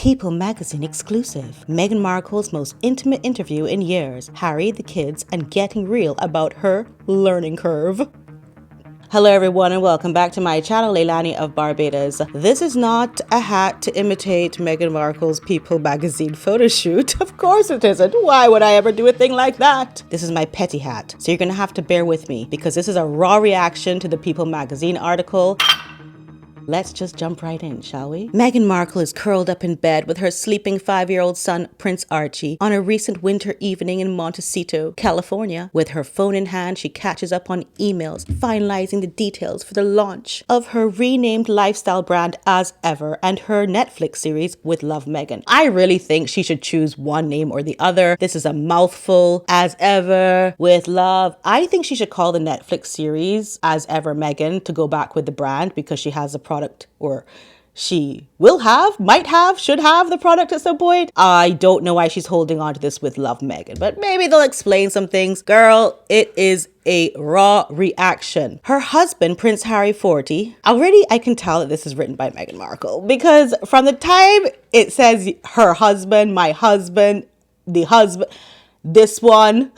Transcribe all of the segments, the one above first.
People magazine exclusive. Meghan Markle's most intimate interview in years. Harry, the kids, and getting real about her learning curve. Hello everyone and welcome back to my channel, Leilani of Barbados. This is not a hat to imitate Meghan Markle's People magazine photo shoot. Of course it isn't. Why would I ever do a thing like that? This is my petty hat. So you're gonna have to bear with me because this is a raw reaction to the People magazine article. Let's just jump right in, shall we? Meghan Markle is curled up in bed with her sleeping 5-year-old son, Prince Archie, on a recent winter evening in Montecito, California. With her phone in hand, she catches up on emails, finalizing the details for the launch of her renamed lifestyle brand As Ever and her Netflix series With Love Meghan. I really think she should choose one name or the other. This is a mouthful. As Ever, With Love. I think she should call the Netflix series As Ever Meghan to go back with the brand because she has a product, or she will have, might have, should have the product at some point. I don't know why she's holding on to this With Love Meghan, but maybe they'll explain some things. Girl, it is a raw reaction. Her husband, Prince Harry 40, already I can tell that this is written by Meghan Markle because from the time it says her husband, my husband, the husband, this one,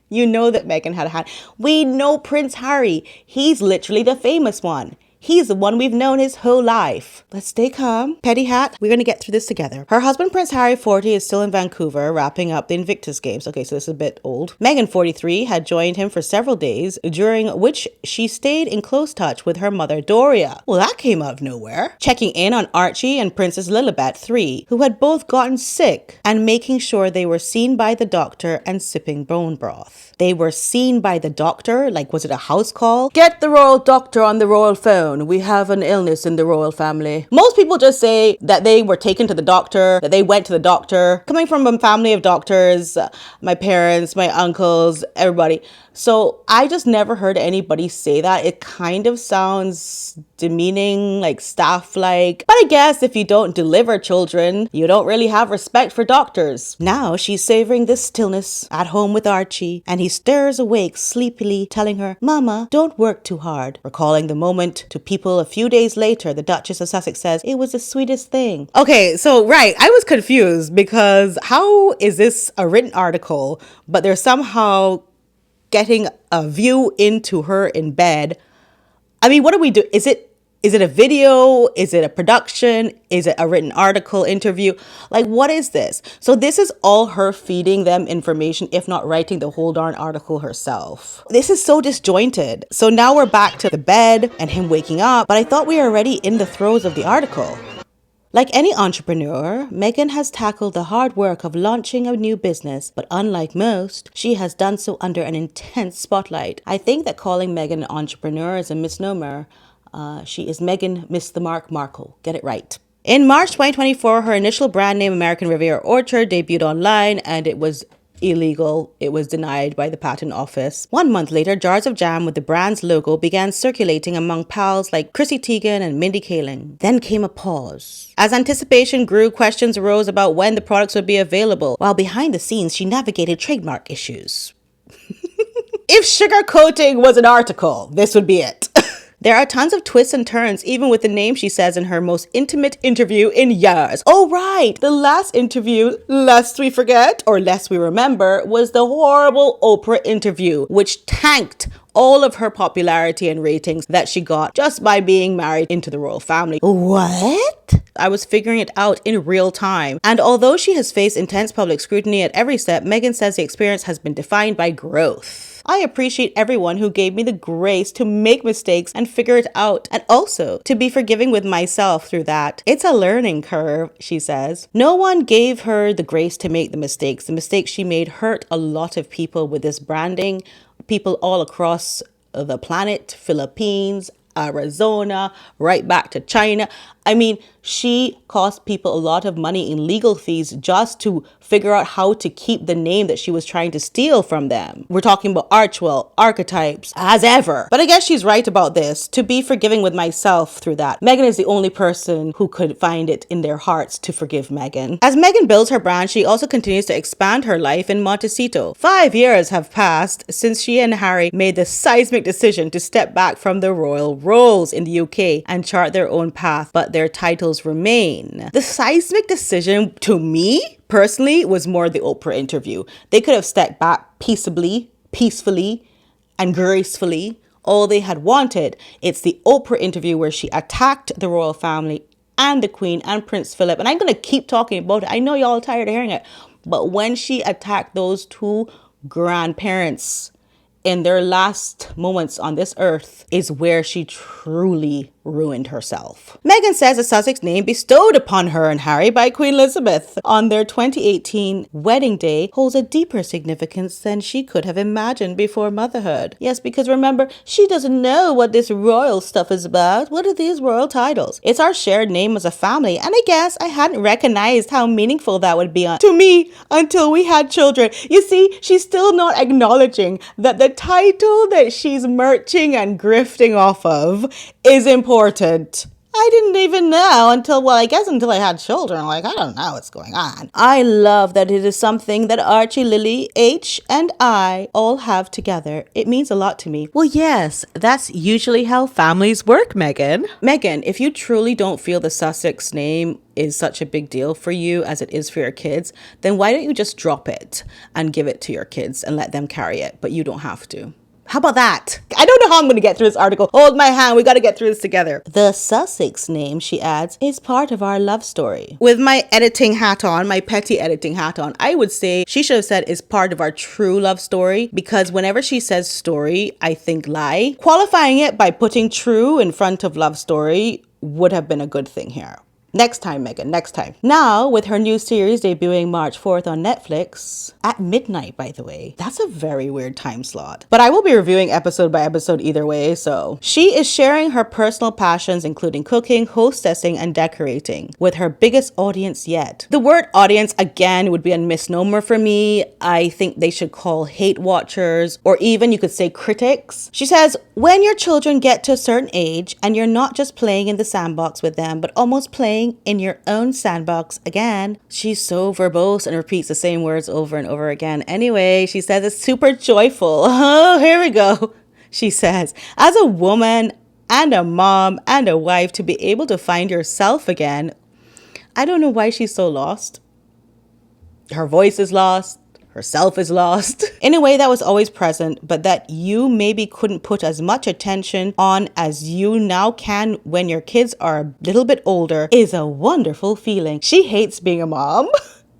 you know that Meghan had a hand. We know Prince Harry. He's literally the famous one. He's the one we've known his whole life. Let's stay calm. Petty hat, we're going to get through this together. Her husband, Prince Harry 40, is still in Vancouver wrapping up the Invictus Games. Okay, so this is a bit old. Meghan 43 had joined him for several days, during which she stayed in close touch with her mother, Doria. Well, that came out of nowhere. Checking in on Archie and Princess Lilibet 3, who had both gotten sick, and making sure they were seen by the doctor and sipping bone broth. They were seen by the doctor? Like, was it a house call? Get the royal doctor on the royal phone. We have an illness in the royal family. Most people just say that they were taken to the doctor, that they went to the doctor. Coming from a family of doctors, my parents, my uncles, everybody. So I just never heard anybody say that. It kind of sounds demeaning, like staff-like. But I guess if you don't deliver children, you don't really have respect for doctors. Now she's savoring this stillness at home with Archie, and he stirs awake sleepily, telling her, "Mama, don't work too hard." Recalling the moment to People a few days later, the Duchess of Sussex says, "It was the sweetest thing." Okay, so right, I was confused because how is this a written article, but they're somehow getting a view into her in bed? I mean, what do we do? Is it a video? Is it a production? Is it a written article, interview? Like, what is this? So this is all her feeding them information, if not writing the whole darn article herself. This is so disjointed. So now we're back to the bed and him waking up, but I thought we were already in the throes of the article. Like any entrepreneur, Meghan has tackled the hard work of launching a new business, but unlike most, she has done so under an intense spotlight. I think that calling Meghan an entrepreneur is a misnomer. She is Meghan Miss the Markle. Get it right. In March 2024, her initial brand name, American Riviera Orchard, debuted online, and it was illegal. It was denied by the patent office. 1 month later, jars of jam with the brand's logo began circulating among pals like Chrissy Teigen and Mindy Kaling. Then came a pause. As anticipation grew, questions arose about when the products would be available, while behind the scenes she navigated trademark issues. If sugarcoating was an article, this would be it. There are tons of twists and turns, even with the name she says in her most intimate interview in years. Oh, right. The last interview, lest we forget or lest we remember, was the horrible Oprah interview, which tanked all of her popularity and ratings that she got just by being married into the royal family. What? I was figuring it out in real time. And although she has faced intense public scrutiny at every step, Meghan says the experience has been defined by growth. I appreciate everyone who gave me the grace to make mistakes and figure it out, and also to be forgiving with myself through that. It's a learning curve, she says. No one gave her the grace to make the mistakes. The mistakes she made hurt a lot of people with this branding, people all across the planet, Philippines, Arizona, right back to China. I mean, she cost people a lot of money in legal fees just to figure out how to keep the name that she was trying to steal from them. We're talking about Archwell, archetypes, as ever. But I guess she's right about this, to be forgiving with myself through that. Meghan is the only person who could find it in their hearts to forgive Meghan. As Meghan builds her brand, she also continues to expand her life in Montecito. 5 years have passed since she and Harry made the seismic decision to step back from the royal roles in the UK and chart their own path, but their titles Markles remain. The seismic decision, to me, personally, was more the Oprah interview. They could have stepped back peaceably, and gracefully. All they had wanted. It's the Oprah interview where she attacked the royal family and the Queen and Prince Philip. And I'm going to keep talking about it. I know y'all are tired of hearing it. But when she attacked those two grandparents in their last moments on this earth is where she truly ruined herself. Meghan says the Sussex name bestowed upon her and Harry by Queen Elizabeth on their 2018 wedding day holds a deeper significance than she could have imagined before motherhood. Yes, because remember, she doesn't know what this royal stuff is about. What are these royal titles? It's our shared name as a family, and I guess I hadn't recognized how meaningful that would be to me until we had children. You see, she's still not acknowledging that the title that she's merching and grifting off of is important. I didn't even know until I had children. Like, I don't know what's going on. I love that it is something that Archie, Lily, H, and I all have together. It means a lot to me. Well, yes, that's usually how families work, Meghan. Meghan, if you truly don't feel the Sussex name is such a big deal for you as it is for your kids, then why don't you just drop it and give it to your kids and let them carry it? But you don't have to. How about that? I don't know how I'm going to get through this article. Hold my hand. We got to get through this together. The Sussex name, she adds, is part of our love story. With my editing hat on, my petty editing hat on, I would say she should have said is part of our true love story, because whenever she says story, I think lie. Qualifying it by putting true in front of love story would have been a good thing here. Next time, Meghan, next time. Now, with her new series debuting March 4th on Netflix, at midnight, by the way. That's a very weird time slot. But I will be reviewing episode by episode either way, so. She is sharing her personal passions, including cooking, hostessing, and decorating, with her biggest audience yet. The word audience, again, would be a misnomer for me. I think they should call hate watchers, or even you could say critics. She says, when your children get to a certain age, and you're not just playing in the sandbox with them, but almost playing in your own sandbox again. She's so verbose and repeats the same words over and over again. Anyway, she says it's super joyful. Oh, here we go. She says, as a woman and a mom and a wife, to be able to find yourself again. I don't know why she's so lost. Her voice is lost. Herself is lost in a way that was always present, but that you maybe couldn't put as much attention on as you now can when your kids are a little bit older is a wonderful feeling. She hates being a mom.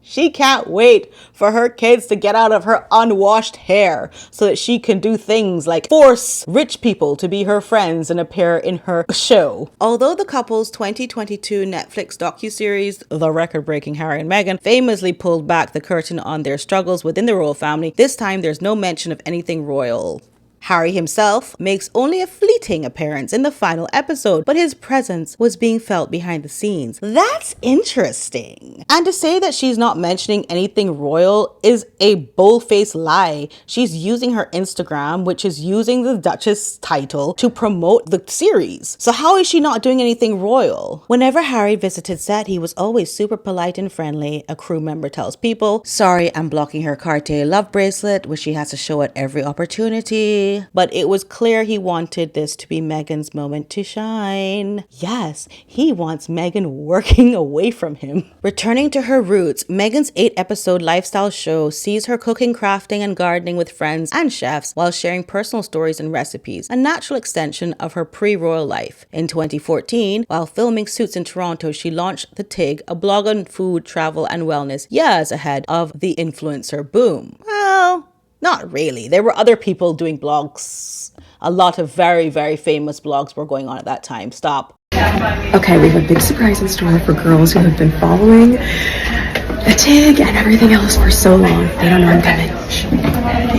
She can't wait for her kids to get out of her unwashed hair so that she can do things like force rich people to be her friends and appear in her show. Although the couple's 2022 Netflix docuseries, The Record-Breaking Harry and Meghan, famously pulled back the curtain on their struggles within the royal family, this time there's no mention of anything royal. Harry himself makes only a fleeting appearance in the final episode, but his presence was being felt behind the scenes. That's interesting. And to say that she's not mentioning anything royal is a bold-faced lie. She's using her Instagram, which is using the Duchess title, to promote the series. So how is she not doing anything royal? Whenever Harry visited set, he was always super polite and friendly, a crew member tells People. Sorry, I'm blocking her Cartier love bracelet, which she has to show at every opportunity. But it was clear he wanted this to be Meghan's moment to shine. Yes, he wants Meghan working away from him. Returning to her roots, Meghan's 8-episode lifestyle show sees her cooking, crafting, and gardening with friends and chefs while sharing personal stories and recipes, a natural extension of her pre-royal life. In 2014, while filming Suits in Toronto, she launched The Tig, a blog on food, travel, and wellness, years ahead of the influencer boom. Well, not really. There were other people doing blogs. A lot of very, very famous blogs were going on at that time. Stop. Okay, we have a big surprise in store for girls who have been following the TIG and everything else for so long. They don't know I'm coming.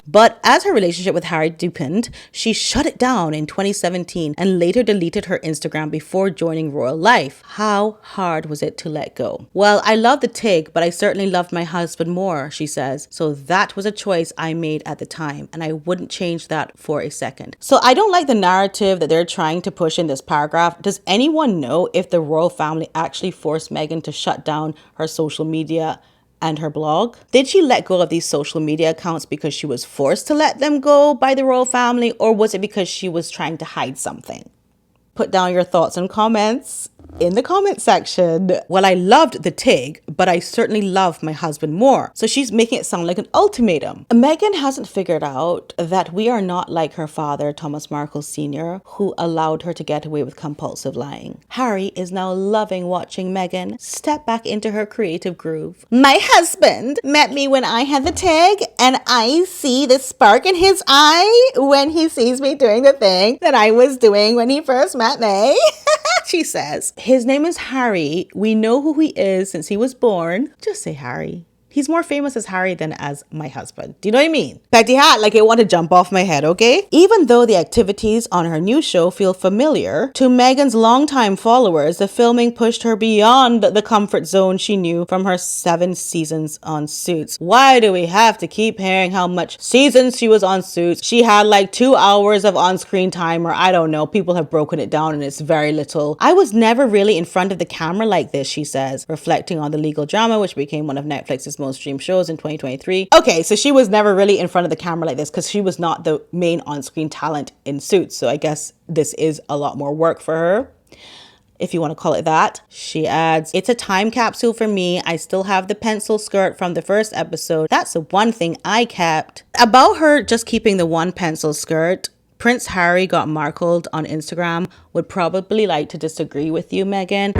But as her relationship with Harry deepened, she shut it down in 2017 and later deleted her Instagram before joining royal life. How hard was it to let go? Well, I love the TIG, but I certainly loved my husband more, she says. So that was a choice I made at the time, and I wouldn't change that for a second. So I don't like the narrative that they're trying to push in this paragraph. Does anyone know if the royal family actually forced Meghan to shut down her social media and her blog? Did she let go of these social media accounts because she was forced to let them go by the royal family, or was it because she was trying to hide something? Put down your thoughts and comments. in the comment section, well, I loved the Tig, but I certainly love my husband more. So she's making it sound like an ultimatum. Meghan hasn't figured out that we are not like her father, Thomas Markle Sr., who allowed her to get away with compulsive lying. Harry is now loving watching Meghan step back into her creative groove. My husband met me when I had the Tig, and I see the spark in his eye when he sees me doing the thing that I was doing when he first met me. She says, his name is Harry. We know who he is since he was born. Just say Harry. He's more famous as Harry than as my husband. Do you know what I mean? Petty hat, like it want to jump off my head, okay? Even though the activities on her new show feel familiar, to Meghan's longtime followers, the filming pushed her beyond the comfort zone she knew from her 7 seasons on Suits. Why do we have to keep hearing how much seasons she was on Suits? She had like 2 hours of on-screen time, or I don't know. People have broken it down and it's very little. I was never really in front of the camera like this, she says, reflecting on the legal drama, which became one of Netflix's most streamed shows in 2023. Okay, so she was never really in front of the camera like this because she was not the main on-screen talent in Suits. So I guess this is a lot more work for her, if you want to call it that. She adds, it's a time capsule for me. I still have the pencil skirt from the first episode. That's the one thing I kept. About her just keeping the one pencil skirt, Prince Harry got Markled on Instagram would probably like to disagree with you, Meghan.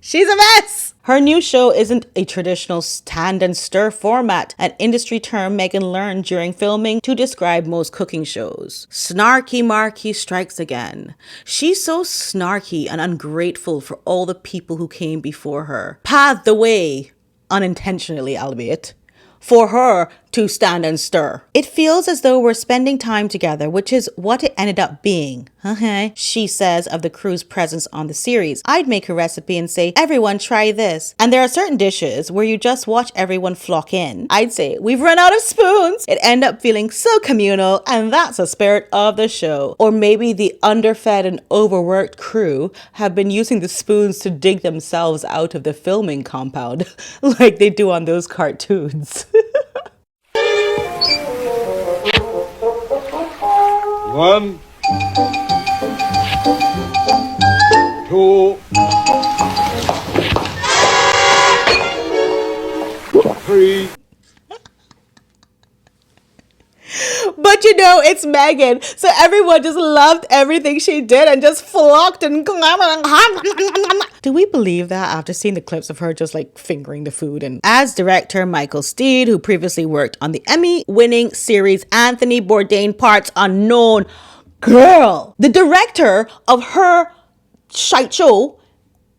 She's a mess. Her new show isn't a traditional stand and stir format, an industry term Meghan learned during filming to describe most cooking shows. Snarky Marky strikes again. She's so snarky and ungrateful for all the people who came before her, paved the way, unintentionally albeit, for her to stand and stir. It feels as though we're spending time together, which is what it ended up being. Okay, she says of the crew's presence on the series. I'd make a recipe and say, everyone try this. And there are certain dishes where you just watch everyone flock in. I'd say, we've run out of spoons. It ended up feeling so communal, and that's the spirit of the show. Or maybe the underfed and overworked crew have been using the spoons to dig themselves out of the filming compound, like they do on those cartoons. 1, 2, 3. But you know, it's Meghan, so everyone just loved everything she did and just flocked and do we believe that after seeing the clips of her just like fingering the food? And as director Michael Steed, who previously worked on the Emmy-winning series Anthony Bourdain Parts Unknown, girl, the director of her shite show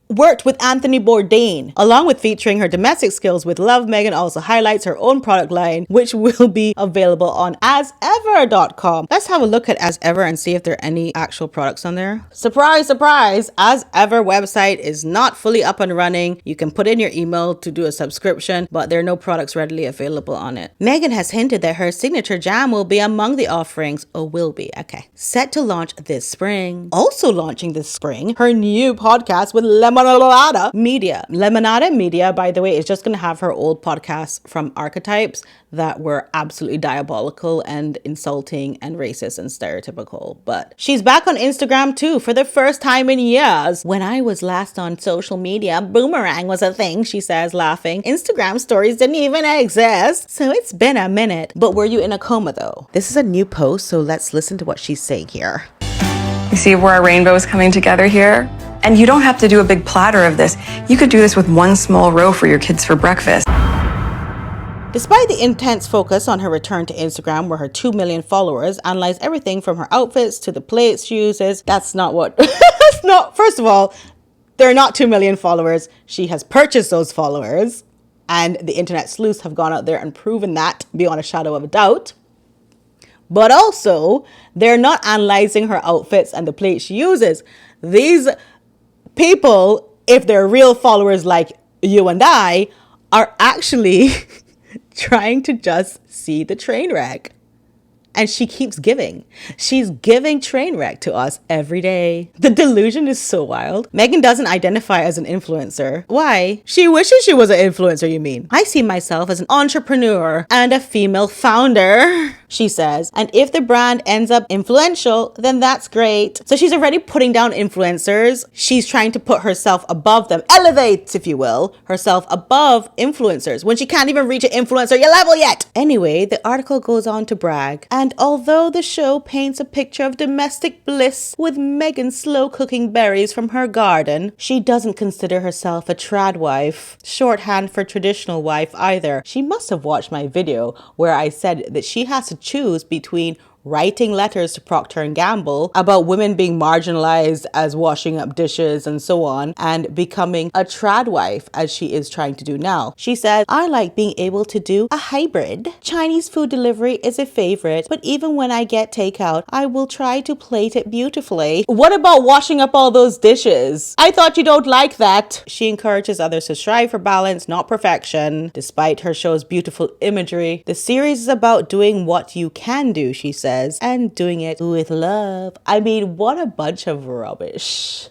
worked with Anthony Bourdain. Along with featuring her domestic skills with Love, Meghan also highlights her own product line, which will be available on asever.com. Let's have a look at As Ever and see if there are any actual products on there. Surprise, surprise! As Ever website is not fully up and running. You can put in your email to do a subscription, but there are no products readily available on it. Meghan has hinted that her signature jam will be among the offerings, or will be, okay. Set to launch this spring. Also launching this spring, her new podcast with Lemonada Media. Lemonada Media, by the way, is just going to have her old podcasts from Archetypes that were absolutely diabolical and insulting and racist and stereotypical. But she's back on Instagram too for the first time in years. When I was last on social media, boomerang was a thing, she says, laughing. Instagram stories didn't even exist. So it's been a minute. But were you in a coma though? This is a new post, so let's listen to what she's saying here. You see where our rainbow is coming together here? And you don't have to do a big platter of this. You could do this with one small row for your kids for breakfast. Despite the intense focus on her return to Instagram, where her 2 million followers analyze everything from her outfits to the plates she uses, that's not what... that's not... First of all, there are not 2 million followers. She has purchased those followers, and the internet sleuths have gone out there and proven that beyond a shadow of a doubt. But also, they're not analyzing her outfits and the plates she uses. These people, if they're real followers like you and I, are actually trying to just see the train wreck. And she keeps giving. She's giving train wreck to us every day. The delusion is so wild. Meghan doesn't identify as an influencer. Why? She wishes she was an influencer, you mean? I see myself as an entrepreneur and a female founder, she says. And if the brand ends up influential, then that's great. So she's already putting down influencers. She's trying to put herself above them, elevate, if you will, herself above influencers when she can't even reach an influencer level yet. Anyway, the article goes on to brag. And although the show paints a picture of domestic bliss with Meghan slow cooking berries from her garden, she doesn't consider herself a trad wife, shorthand for traditional wife either. She must have watched my video where I said that she has to choose between writing letters to Procter & Gamble about women being marginalized as washing up dishes and so on, and becoming a trad wife as she is trying to do now. She said, I like being able to do a hybrid. Chinese food delivery is a favorite, but even when I get takeout, I will try to plate it beautifully. What about washing up all those dishes? I thought you don't like that. She encourages others to strive for balance, not perfection. Despite her show's beautiful imagery, the series is about doing what you can do, she says, and doing it with love. I mean, what a bunch of rubbish.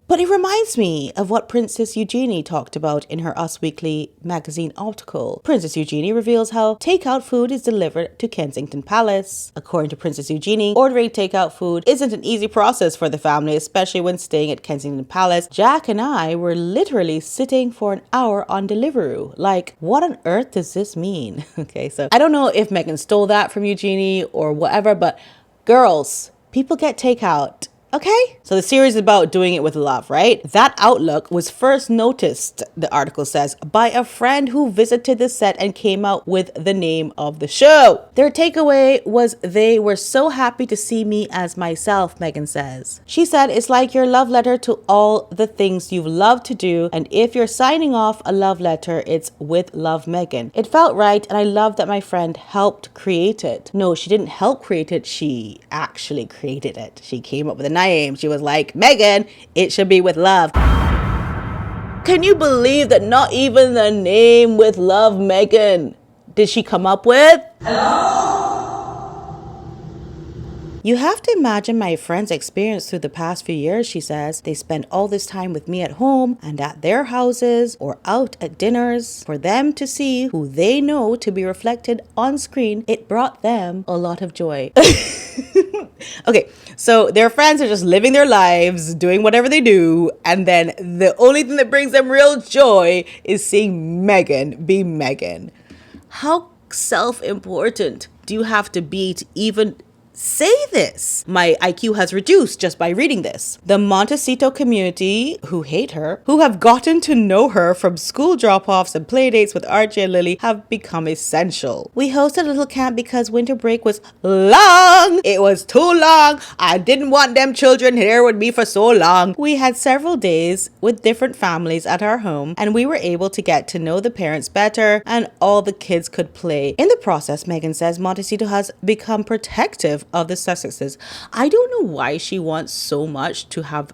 But it reminds me of what Princess Eugenie talked about in her Us Weekly magazine article. Princess Eugenie reveals how takeout food is delivered to Kensington Palace. According to Princess Eugenie, ordering takeout food isn't an easy process for the family, especially when staying at Kensington Palace. Jack and I were literally sitting for an hour on Deliveroo. Like, what on earth does this mean? Okay, so I don't know if Meghan stole that from Eugenie or whatever, but girls, people get takeout. Okay? So the series is about doing it with love, right? That outlook was first noticed, the article says, by a friend who visited the set and came out with the name of the show. Their takeaway was they were so happy to see me as myself, Meghan says. She said, it's like your love letter to all the things you've loved to do, and if you're signing off a love letter, it's with love, Meghan. It felt right, and I love that my friend helped create it. No, she didn't help create it. She actually created it. She came up with a name. She was like, Meghan, it should be with love. Can you believe that not even the name with love, Meghan, did she come up with? You have to imagine my friend's experience through the past few years, she says. They spend all this time with me at home and at their houses or out at dinners. For them to see who they know to be reflected on screen, it brought them a lot of joy. Okay, so their friends are just living their lives, doing whatever they do, and then the only thing that brings them real joy is seeing Meghan be Meghan. How self-important do you have to be to even say this? My IQ has reduced just by reading this. The Montecito community, who hate her, who have gotten to know her from school drop-offs and playdates with Archie and Lily, have become essential. We hosted a little camp because winter break was long. It was too long. I didn't want them children here with me for so long. We had several days with different families at our home, and we were able to get to know the parents better, and all the kids could play. In the process, Meghan says Montecito has become protective of the Sussexes. I don't know why she wants so much to have.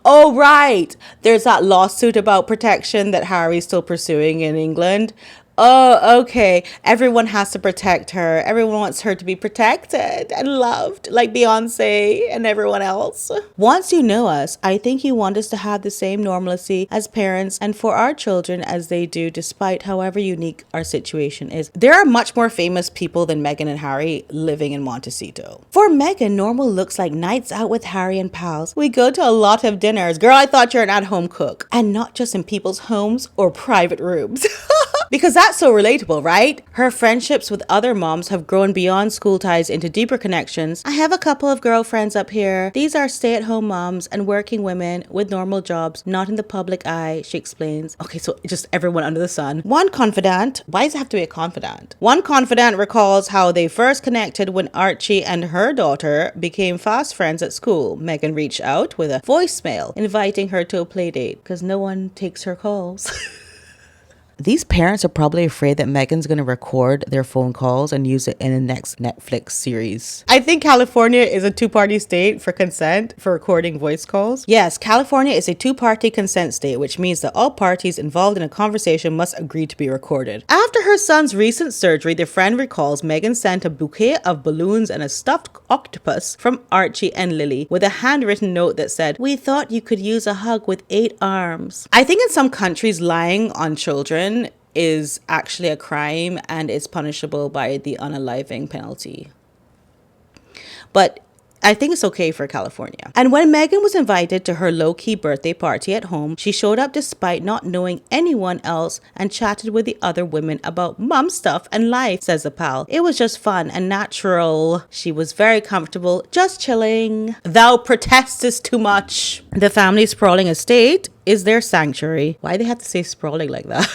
Oh, right. There's that lawsuit about protection that Harry's still pursuing in England. Oh, okay. Everyone has to protect her. Everyone wants her to be protected and loved, like Beyonce and everyone else. Once you know us, I think you want us to have the same normalcy as parents and for our children as they do, despite however unique our situation is. There are much more famous people than Meghan and Harry living in Montecito. For Meghan, normal looks like nights out with Harry and pals. We go to a lot of dinners. Girl, I thought you're an at-home cook. And not just in people's homes or private rooms. Because that's so relatable, right? Her friendships with other moms have grown beyond school ties into deeper connections. I have a couple of girlfriends up here. These are stay-at-home moms and working women with normal jobs, not in the public eye, she explains. Okay, so just everyone under the sun. One confidant, why does it have to be a confidant? One confidant recalls how they first connected when Archie and her daughter became fast friends at school. Meghan reached out with a voicemail inviting her to a play date because no one takes her calls. These parents are probably afraid that Meghan's going to record their phone calls and use it in the next Netflix series. I think California is a two-party state for consent for recording voice calls. Yes, California is a two-party consent state, which means that all parties involved in a conversation must agree to be recorded. After her son's recent surgery, the friend recalls Meghan sent a bouquet of balloons and a stuffed octopus from Archie and Lily with a handwritten note that said, "We thought you could use a hug with 8 arms." I think in some countries, lying on children is actually a crime and is punishable by the unaliving penalty. But I think it's okay for California. And when Meghan was invited to her low-key birthday party at home, she showed up despite not knowing anyone else and chatted with the other women about mum stuff and life, says a pal. It was just fun and natural. She was very comfortable, just chilling. Thou protestest too much. The family's sprawling estate is their sanctuary. Why they have to say sprawling like that?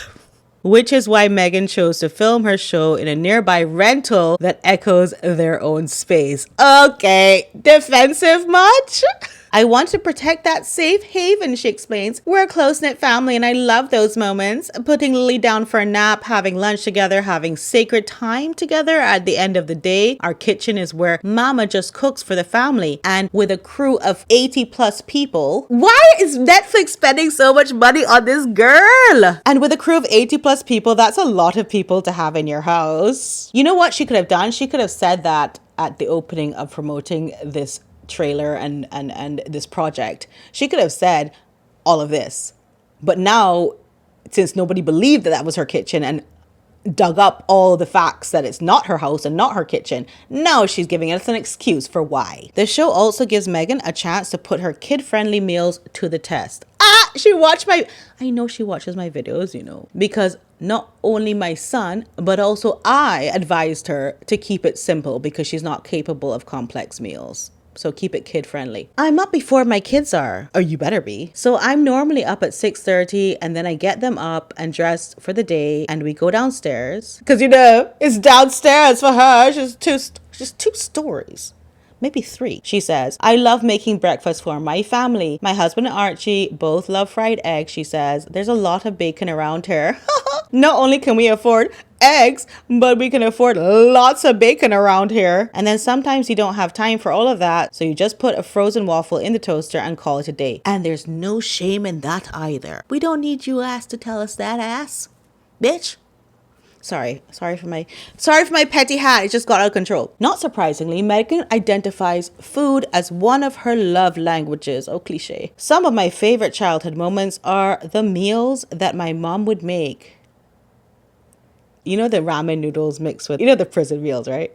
Which is why Meghan chose to film her show in a nearby rental that echoes their own space. Okay, defensive much? I want to protect that safe haven, she explains. We're a close-knit family and I love those moments. Putting Lily down for a nap, having lunch together, having sacred time together at the end of the day. Our kitchen is where mama just cooks for the family. And with a crew of 80 plus people, why is Netflix spending so much money on this girl? And with a crew of 80 plus people, that's a lot of people to have in your house. You know what she could have done? She could have said that at the opening of promoting this trailer and this project. She could have said all of this, but now since nobody believed that that was her kitchen and dug up all the facts that it's not her house and not her kitchen, now she's giving us an excuse for why. The show also gives Meghan a chance to put her kid-friendly meals to the test. I know she watches my videos, you know, because not only my son, but also I advised her to keep it simple because she's not capable of complex meals. So keep it kid friendly. I'm up before my kids are, or you better be. So I'm normally up at 6:30 and then I get them up and dressed for the day and we go downstairs. Because you know, it's downstairs for her. She's two stories. Maybe 3. She says, I love making breakfast for my family. My husband and Archie both love fried eggs, she says. There's a lot of bacon around here. Not only can we afford eggs, but we can afford lots of bacon around here. And then sometimes you don't have time for all of that. So you just put a frozen waffle in the toaster and call it a day. And there's no shame in that either. We don't need you ass to tell us that, ass. Bitch. Sorry for my petty hat. It just got out of control. Not surprisingly, Meghan identifies food as one of her love languages. Oh, cliche. Some of my favorite childhood moments are the meals that my mom would make. You know the ramen noodles mixed with, you know the prison meals, right?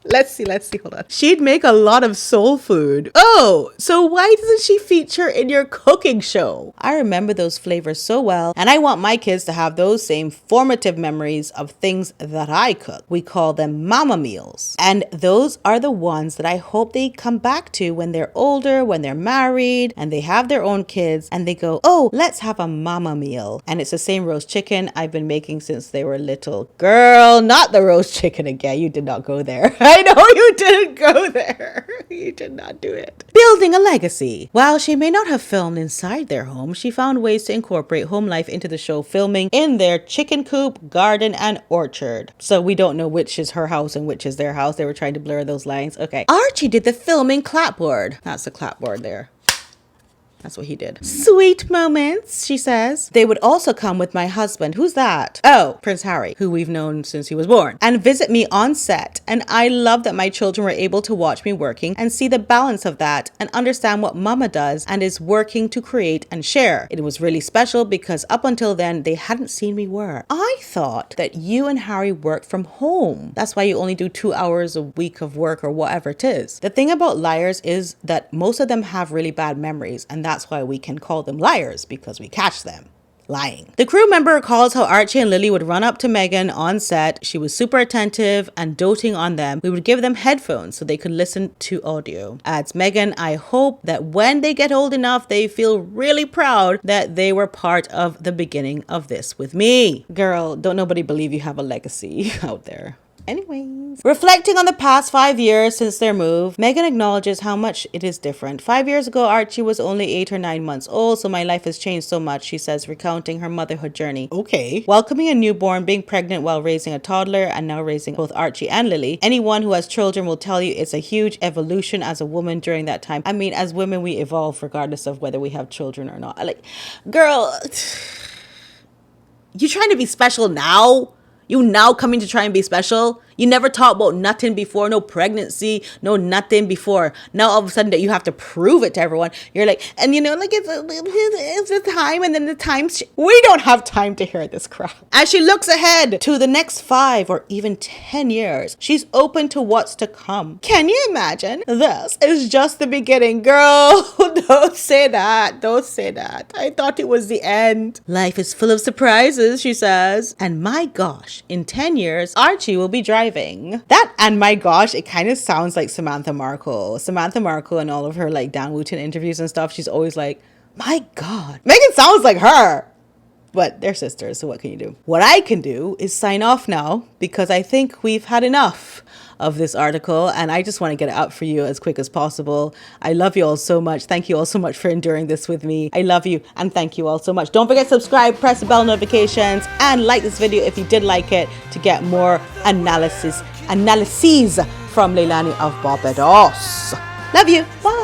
Let's see, hold on. She'd make a lot of soul food. Oh, so why doesn't she feature in your cooking show? I remember those flavors so well, and I want my kids to have those same formative memories of things that I cook. We call them mama meals. And those are the ones that I hope they come back to when they're older, when they're married, and they have their own kids, and they go, oh, let's have a mama meal. And it's the same roast chicken I've been making since they were little. Girl, not the roast chicken again. You did not go there. I know you didn't go there. You did not do it. Building a legacy. While she may not have filmed inside their home, she found ways to incorporate home life into the show, filming in their chicken coop, garden, and orchard. So we don't know which is her house and which is their house. They were trying to blur those lines. Okay. Archie did the filming clapboard. That's the clapboard there. That's what he did. Sweet moments, she says. They would also come with my husband. Who's that? Oh, Prince Harry, who we've known since he was born, and visit me on set. And I love that my children were able to watch me working and see the balance of that and understand what mama does and is working to create and share. It was really special because up until then, they hadn't seen me work. I thought that you and Harry worked from home. That's why you only do 2 hours a week of work or whatever it is. The thing about liars is that most of them have really bad memories, and that's why we can call them liars, because we catch them lying. The crew member recalls how Archie and Lily would run up to Meghan on set. She was super attentive and doting on them. We would give them headphones so they could listen to audio. Adds Meghan, I hope that when they get old enough, they feel really proud that they were part of the beginning of this with me. Girl, don't nobody believe you have a legacy out there. Anyways, reflecting on the past 5 years since their move, Meghan acknowledges how much it is different. 5 years ago, Archie was only 8 or 9 months old, so my life has changed so much, she says, recounting her motherhood journey. Okay. Welcoming a newborn, being pregnant while raising a toddler, and now raising both Archie and Lily. Anyone who has children will tell you it's a huge evolution as a woman during that time. I mean, as women, we evolve regardless of whether we have children or not. Like, girl, you trying to be special now? You now coming to try and be special? You never talked about nothing before, no pregnancy, no nothing before. Now all of a sudden that you have to prove it to everyone. You're like, and you know, like it's the time, and then the times. We don't have time to hear this crap. As she looks ahead to the next 5 or even 10 years, she's open to what's to come. Can you imagine? This is just the beginning, girl. Don't say that. Don't say that. I thought it was the end. Life is full of surprises, she says. And my gosh, in 10 years, Archie will be driving. That, and my gosh, it kind of sounds like Samantha Markle. Samantha Markle and all of her like Dan Wooten interviews and stuff, she's always like, my God. Meghan sounds like her. But they're sisters, so what can you do? What I can do is sign off now, because I think we've had enough of this article, and I just want to get it up for you as quick as possible. I love you all so much. Thank you all so much for enduring this with me. I love you, and thank you all so much. Don't forget to subscribe, press the bell notifications, and like this video if you did like it, to get more analyses from Leilani of Barbados. Love you. Bye.